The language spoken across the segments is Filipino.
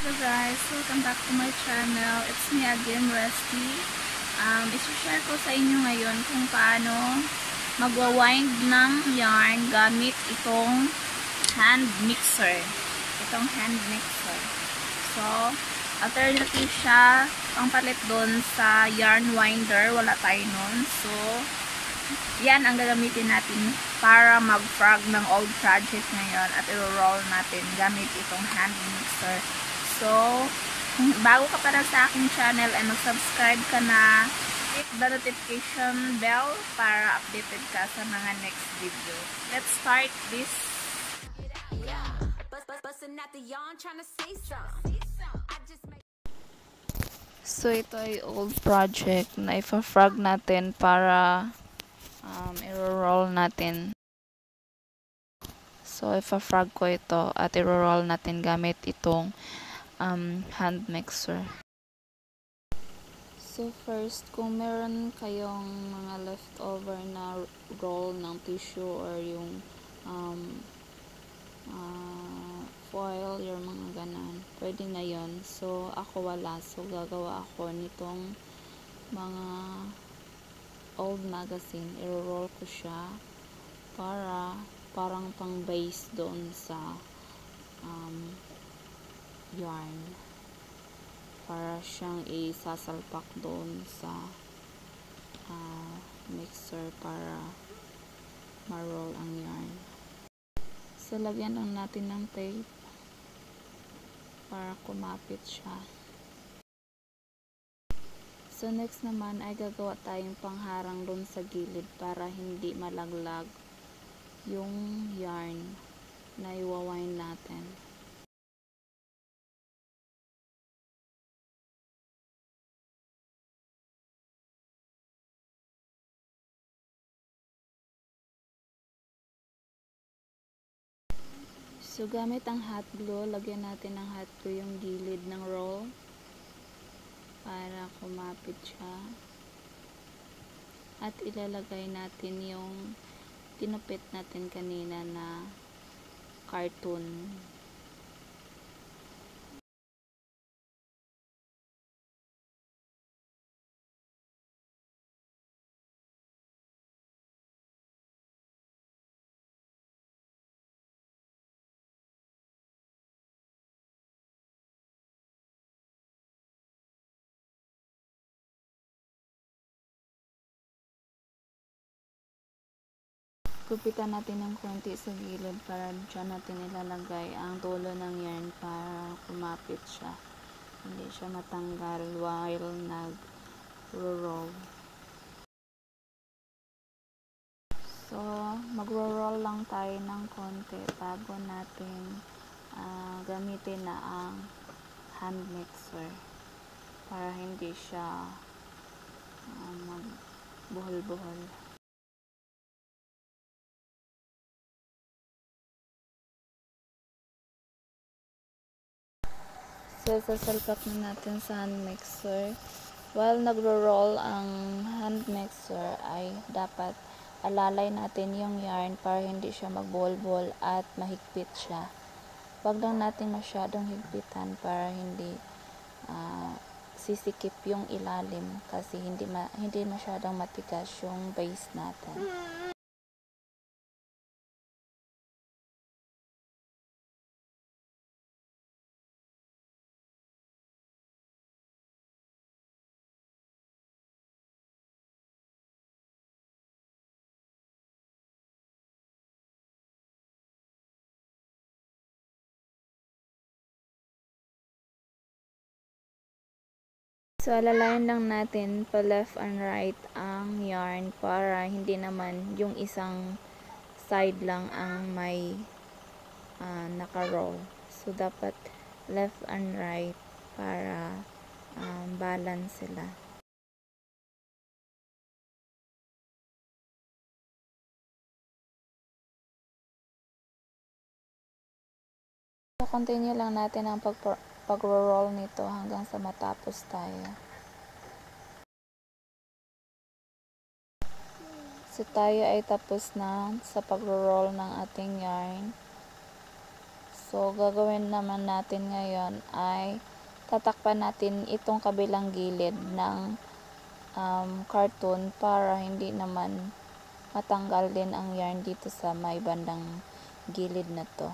Hello guys, welcome back to my channel. It's me again, Rusty. Isi-share ko sa inyo ngayon kung paano magwa-wind ng yarn gamit itong hand mixer. So, alternative siya ang palit doon sa yarn winder. Wala tayo nun. So, yan ang gagamitin natin para mag-frog ng old project ngayon at i-roll natin gamit itong hand mixer. So, kung bago ka para sa aking channel ay mag-subscribe ka na, click the notification bell para updated ka sa mga next video. Let's start this. So, ito ay old project na ipa-frog natin para i-roll natin. So, ipa-frog ko ito at i-roll natin gamit itong hand mixer. So, first, kung meron kayong mga leftover na roll ng tissue or yung foil, yung mga ganan, pwede na yon. So, ako wala. So, gagawa ako nitong mga old magazine. I-roll ko siya para parang pang base doon sa yarn. Para siyang isasalpak doon sa mixer para ma-roll ang yarn. So, lagyan lang natin ng tape para kumapit siya. So, next naman ay gagawa tayong pangharang doon sa gilid para hindi malaglag yung yarn na iwawind natin. So, gamit ang hot glue, lagyan natin ng hot glue yung gilid ng roll para kumapit siya. At ilalagay natin yung tinupit natin kanina na cartoon. Gupitan natin ng konti sa gilid para dyan natin ilalagay ang dulo ng yarn para kumapit siya. Hindi siya matanggal while nag-roll. So, mag-roll lang tayo ng konti bago natin gamitin na ang hand mixer para hindi siya magbuhol-buhol. So, sasalpak na natin sa hand mixer. While nagro-roll ang hand mixer ay dapat alalay natin yung yarn para hindi siya magbol-bol at mahigpit siya. Huwag lang natin masyadong higpitan para hindi sisikip yung ilalim kasi hindi masyadong matigas yung base natin. So, alalayan lang natin pa left and right ang yarn para hindi naman yung isang side lang ang may naka-roll. So, dapat left and right para balance sila. So, continue lang natin ang pag-roll nito hanggang sa matapos tayo. So, tayo ay tapos na sa pag-roll ng ating yarn. So, gagawin naman natin ngayon ay tatakpan natin itong kabilang gilid ng carton para hindi naman matanggal din ang yarn dito sa may bandang gilid na to.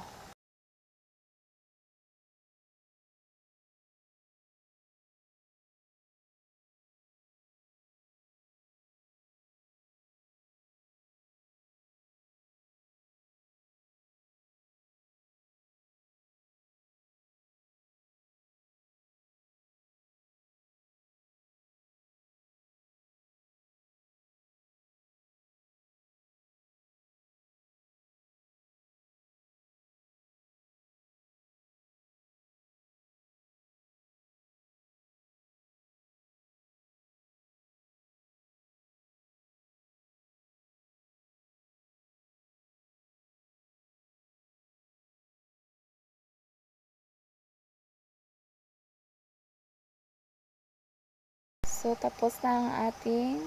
So, tapos na ang ating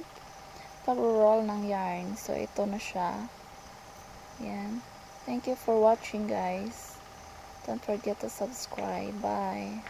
pag-roll ng yarn. So, ito na siya. Yan. Thank you for watching, guys. Don't forget to subscribe. Bye.